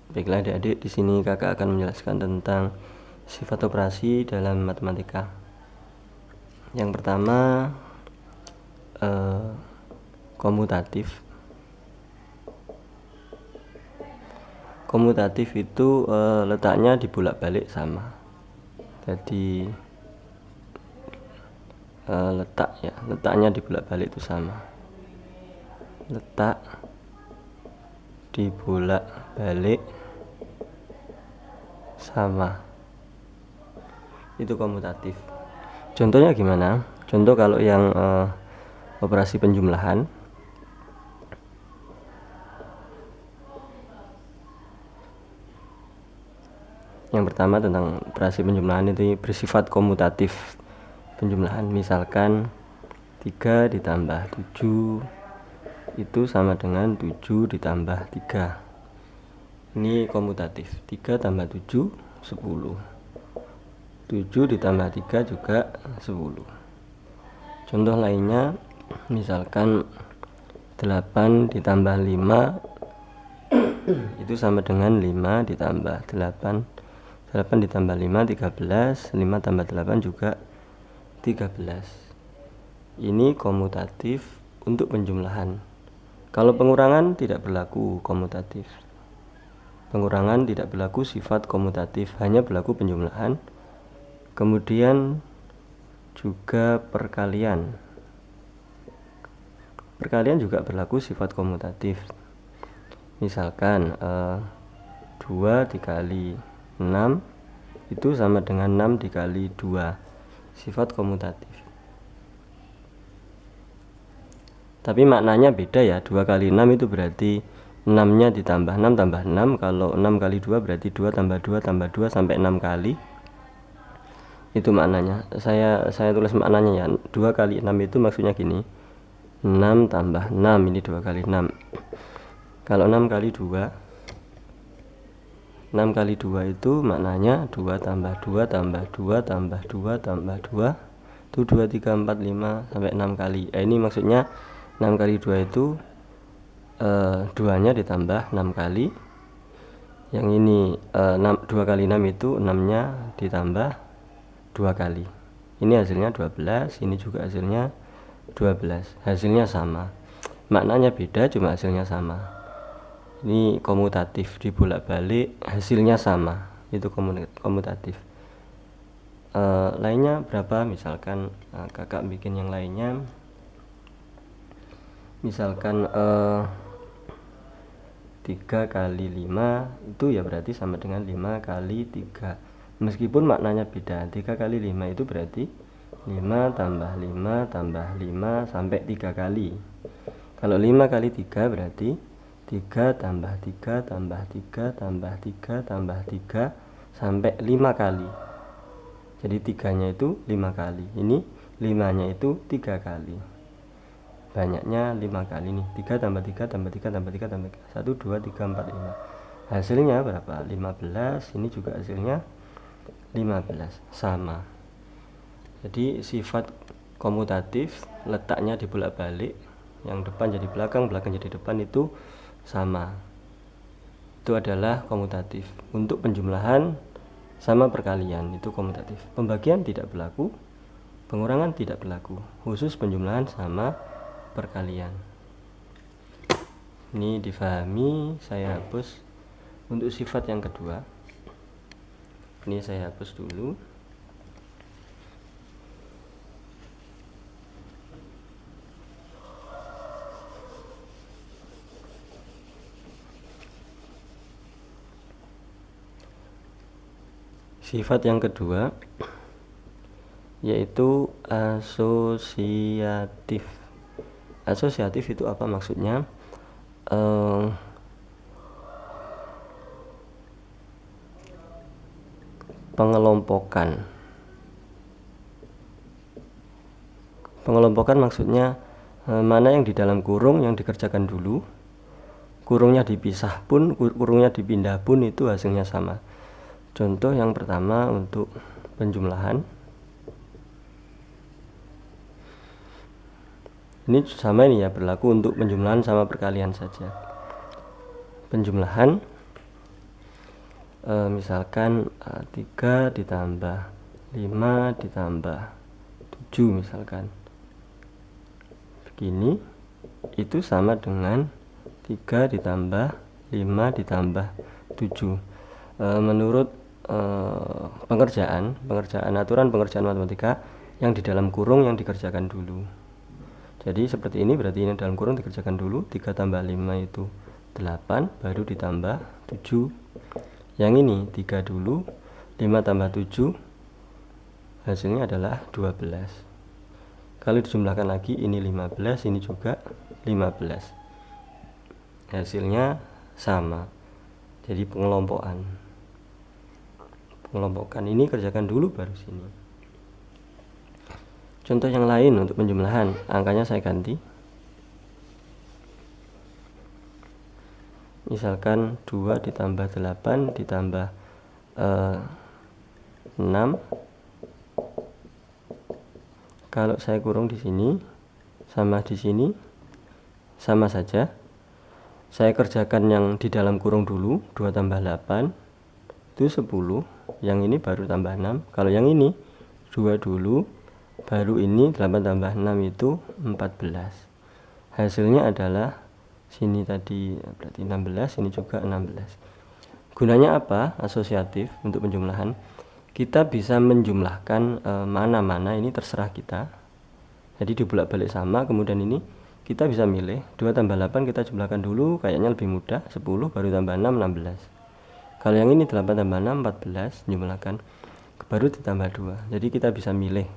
Baiklah adik-adik, di sini kakak akan menjelaskan tentang sifat operasi dalam matematika. Yang pertama, komutatif. Komutatif itu letaknya dibolak-balik sama. Jadi letaknya dibolak-balik itu sama. Letak dibolak-balik sama, itu komutatif. Contohnya gimana? Contoh kalau yang operasi penjumlahan, yang pertama tentang operasi penjumlahan itu bersifat komutatif. Penjumlahan misalkan 3 ditambah 7 itu sama dengan 7 ditambah 3. Ini komutatif. 3 tambah 7 10. 7 ditambah 3 juga 10. Contoh lainnya misalkan 8 ditambah 5 itu sama dengan 5 ditambah 8. 8 ditambah 5 13. 5 tambah 8 juga 13. Ini komutatif untuk penjumlahan. Kalau pengurangan tidak berlaku komutatif. Pengurangan tidak berlaku sifat komutatif, hanya berlaku penjumlahan. Kemudian juga perkalian. Perkalian juga berlaku sifat komutatif. Misalkan 2 dikali 6 itu sama dengan 6 dikali 2. Sifat komutatif. Tapi maknanya beda ya. 2 kali 6 itu berarti 6 nya ditambah 6 tambah 6. Kalau 6 kali 2 berarti 2 tambah 2 tambah 2 sampai 6 kali. Itu maknanya. Saya tulis maknanya ya. 2 kali 6 itu maksudnya gini. 6 tambah 6, ini 2 kali 6. Kalau 6 kali 2, 6 kali 2 itu maknanya 2 tambah 2 tambah 2 tambah 2 tambah 2 itu 2, 3, 4, 5 sampai 6 kali. Ini maksudnya 6 kali 2 itu 2 nya ditambah 6 kali. Yang ini 2 kali 6 itu 6 nya ditambah 2 kali. Ini hasilnya 12, ini juga hasilnya 12. Hasilnya sama. Maknanya beda, cuma hasilnya sama. Ini komutatif, dibolak-balik hasilnya sama. Itu komutatif. Lainnya berapa? Misalkan kakak bikin yang lainnya. Misalkan 3 kali 5 itu ya berarti sama dengan 5 kali 3. Meskipun maknanya beda. 3 kali 5 itu berarti 5 tambah 5 tambah 5 sampai 3 kali. Kalau 5 kali 3 berarti 3 tambah 3 tambah 3 tambah 3 tambah 3 sampai 5 kali. Jadi 3-nya itu 5 kali. Ini 5-nya itu 3 kali. Banyaknya 5 kali nih. 3 tambah 3 tambah 3 tambah 3 tambah 3. 1, 2, 3, 4, 5. Hasilnya berapa? 15. Ini juga hasilnya 15. Sama. Jadi sifat komutatif letaknya dibolak-balik. Yang depan jadi belakang, belakang jadi depan itu sama. Itu adalah komutatif. Untuk penjumlahan sama perkalian itu komutatif. Pembagian tidak berlaku, pengurangan tidak berlaku. Khusus penjumlahan sama perkalian. Ini difahami, saya hapus. Untuk sifat yang kedua, ini saya hapus dulu. Sifat yang kedua yaitu asosiatif. Asosiatif itu apa maksudnya? Pengelompokan. Pengelompokan maksudnya mana yang di dalam kurung yang dikerjakan dulu, kurungnya dipisah pun, kurungnya dipindah pun itu hasilnya sama. Contoh yang pertama untuk penjumlahan. Ini sama ini ya, berlaku untuk penjumlahan sama perkalian saja. Penjumlahan misalkan 3 ditambah 5 ditambah 7 misalkan begini, itu sama dengan 3 ditambah 5 ditambah 7. Menurut pengerjaan aturan pengerjaan matematika, yang di dalam kurung yang dikerjakan dulu. Jadi seperti ini, berarti ini dalam kurung dikerjakan dulu. 3 tambah 5 itu 8, baru ditambah 7. Yang ini 3 dulu, 5 tambah 7 hasilnya adalah 12. Kalau dijumlahkan lagi, ini 15, ini juga 15. Hasilnya sama. Jadi pengelompokan ini kerjakan dulu baru sini. Contoh yang lain untuk penjumlahan, angkanya saya ganti. Misalkan 2 ditambah 8 ditambah 6. Kalau saya kurung di sini sama di sini sama saja. Saya kerjakan yang di dalam kurung dulu, 2 tambah 8 itu 10. Yang ini baru tambah 6. Kalau yang ini 2 dulu, baru ini 8 tambah 6 itu 14. Hasilnya adalah sini tadi berarti 16, ini juga 16. Gunanya apa? Asosiatif untuk penjumlahan. Kita bisa menjumlahkan mana-mana, ini terserah kita. Jadi dibolak-balik sama, kemudian ini kita bisa milih 2 tambah 8 kita jumlahkan dulu, kayaknya lebih mudah. 10 baru tambah 6, 16. Kalau yang ini 8 tambah 6, 14, jumlahkan baru ditambah 2. Jadi kita bisa milih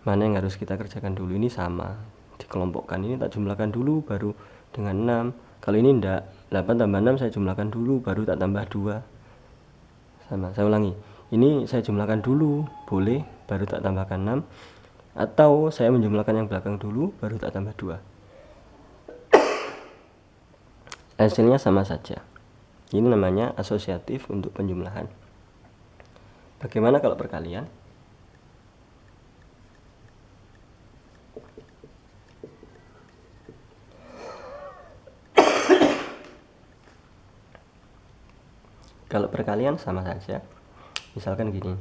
mana yang harus kita kerjakan dulu. Ini sama, dikelompokkan. Ini tak jumlahkan dulu baru dengan 6. Kalau ini enggak, 8 tambah 6 saya jumlahkan dulu baru tak tambah 2. Sama, saya ulangi. Ini saya jumlahkan dulu, boleh, baru tak tambahkan 6. Atau saya menjumlahkan yang belakang dulu baru tak tambah 2. Hasilnya sama saja. Ini namanya asosiatif untuk penjumlahan. Bagaimana kalau perkalian? Kalau perkalian sama saja. Misalkan gini,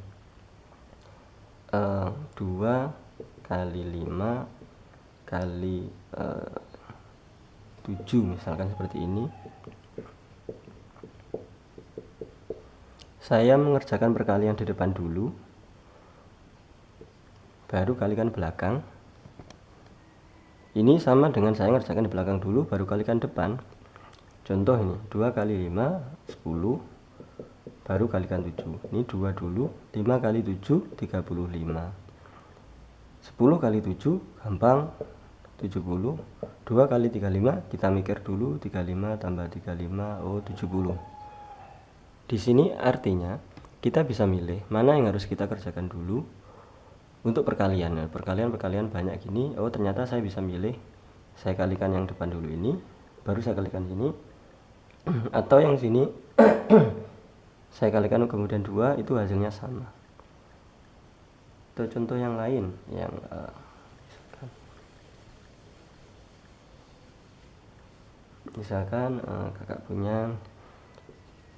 2 kali 5 kali 7 misalkan seperti ini. Saya mengerjakan perkalian di depan dulu, baru kalikan belakang. Ini sama dengan saya mengerjakan di belakang dulu, baru kalikan depan. Contoh ini, 2 kali 5, 10, baru kalikan 7. Ini 2 dulu, 5 kali 7, 35. 10 kali 7, gampang, 70. 2 kali 35, kita mikir dulu, 35 tambah 35, oh 70. Di sini artinya kita bisa milih mana yang harus kita kerjakan dulu untuk perkalian. Nah, perkalian banyak gini, oh ternyata saya bisa milih, saya kalikan yang depan dulu ini, baru saya kalikan sini, atau yang sini saya kalikan kemudian 2, itu hasilnya sama. Atau contoh yang lain yang misalkan kakak punya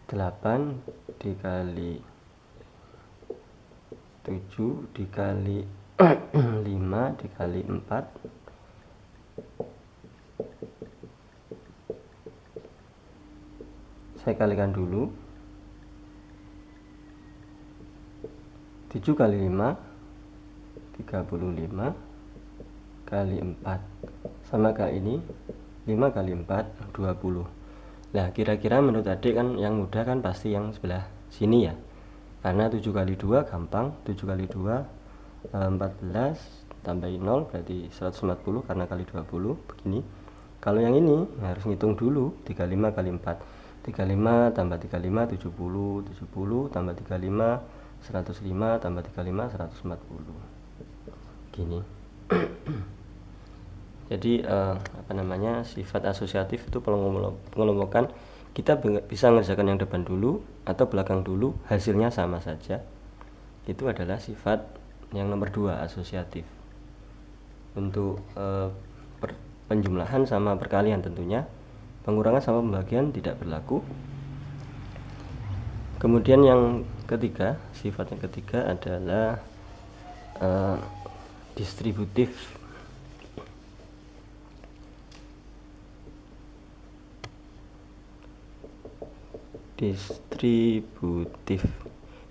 8 dikali 7 dikali 5 dikali 4. Saya kalikan dulu, 7 kali 5 35 kali 4 sama kayak ini, 5 kali 4 20. Nah, kira-kira menurut adik kan yang mudah kan pasti yang sebelah sini ya. Karena 7 kali 2 gampang, 7 kali 2 14 tambahin 0 berarti 140 karena kali 20 begini. Kalau yang ini harus ngitung dulu, 35 kali 4. 35 tambah 35 70, 70 tambah 35 105 tambah 35 140. Gini. Jadi sifat asosiatif itu pengelompokan. Kita bisa mengerjakan yang depan dulu atau belakang dulu, hasilnya sama saja. Itu adalah sifat yang nomor 2, asosiatif. Untuk penjumlahan sama perkalian tentunya, pengurangan sama pembagian tidak berlaku. Kemudian yang ketiga, sifat yang ketiga adalah distributif.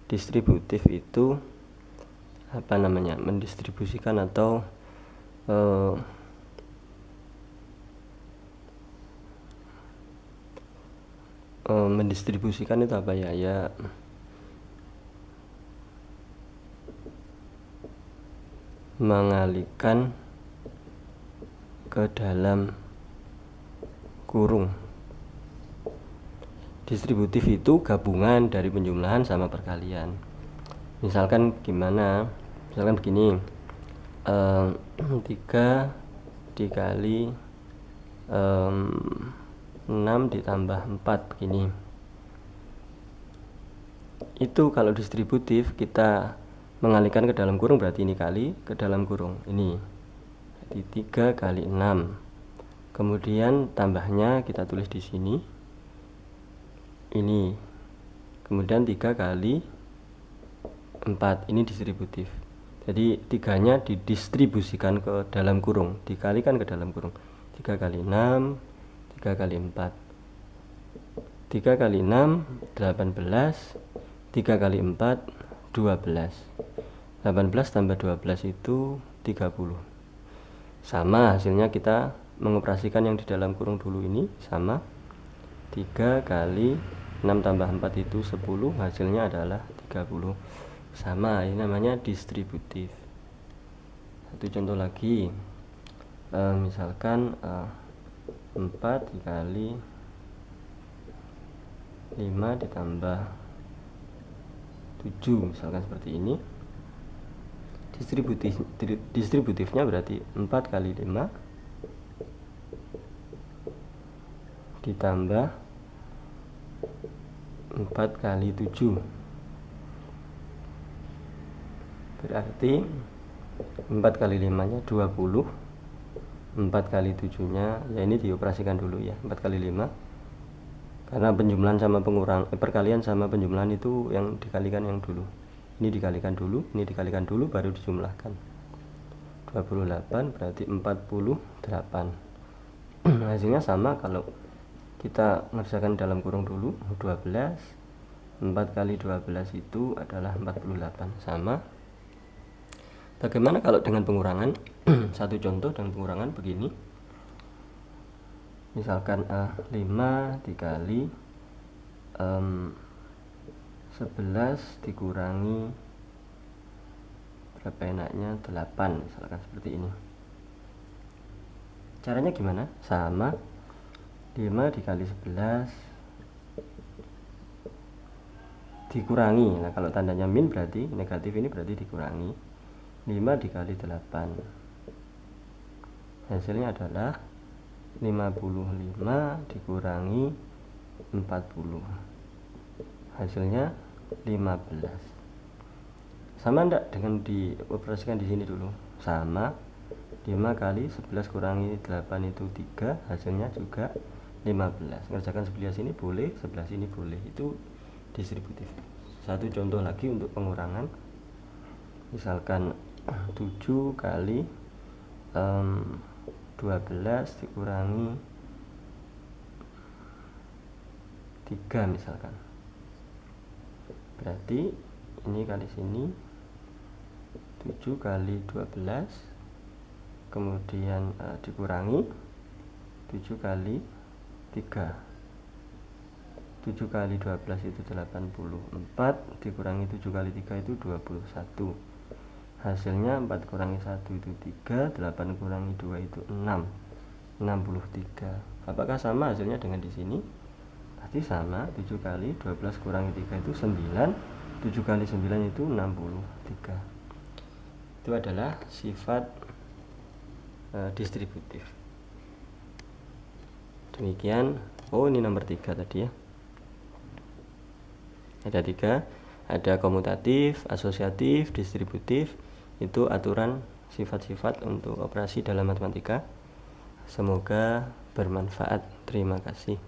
Distributif itu apa namanya, mendistribusikan atau mendistribusikan itu apa ya, mengalihkan ke dalam kurung. Distributif itu gabungan dari penjumlahan sama perkalian. Misalkan gimana, misalkan begini, 3 dikali 6 ditambah 4 begini. Itu kalau distributif kita mengalihkan ke dalam kurung, berarti ini kali ke dalam kurung ini, berarti 3 kali 6. Kemudian tambahnya kita tulis di sini ini, kemudian 3 kali 4, ini distributif. Jadi 3-nya didistribusikan ke dalam kurung, dikalikan ke dalam kurung. 3 kali 6, 3 kali 4, 3 kali 6 18, 3 kali 4 12, 18 tambah 12 itu 30. Sama hasilnya, kita mengoperasikan yang di dalam kurung dulu ini, sama 3 kali 6 tambah 4 itu 10, hasilnya adalah 30. Sama, ini namanya distributif. Satu contoh lagi, misalkan 4 dikali 5 ditambah 7, misalkan seperti ini. Distributifnya berarti 4 kali 5 ditambah 4 kali 7, berarti 4 kali 5 nya 20, 4 kali 7 nya ya ini dioperasikan dulu ya, 4 kali 5, karena penjumlahan sama perkalian sama penjumlahan itu yang dikalikan yang dulu, ini dikalikan dulu, ini dikalikan dulu, baru dijumlahkan. 28 berarti 48. Hasilnya sama kalau kita mengerjakan dalam kurung dulu, 12, 4 kali 12 itu adalah 48, sama. Bagaimana kalau dengan pengurangan? Satu contoh dengan pengurangan begini, misalkan 5 dikali 11 dikurangi berapa enaknya 8, misalkan seperti ini. Caranya gimana? Sama, 5 dikali 11 dikurangi, nah kalau tandanya min berarti negatif, ini berarti dikurangi 5 dikali 8, hasilnya adalah 55 dikurangi 40, hasilnya 15. Sama enggak dengan dioperasikan di sini dulu? Sama, 5 kali 11 kurangi 8 itu 3, hasilnya juga 15. Ngerjakan sebelah sini boleh, sebelah sini boleh, itu distributif. Satu contoh lagi untuk pengurangan, misalkan 7 kali 12 dikurangi 3, misalkan, berarti ini kali sini 7 kali 12, kemudian dikurangi 7 kali 3, 7 kali 12 itu 84, dikurangi 7 kali 3 itu 21, hasilnya 4 kurangi 1 itu 3, 8 kurangi 2 itu 6, 63. Apakah sama hasilnya dengan di sini? Pasti sama, 7 kali 12 kurangi 3 itu 9, 7 kali 9 itu 63. Itu adalah sifat distributif. Demikian. Oh, ini nomor 3 tadi ya. Ada 3, ada komutatif, asosiatif, distributif. Itu aturan sifat-sifat untuk operasi dalam matematika. Semoga bermanfaat. Terima kasih.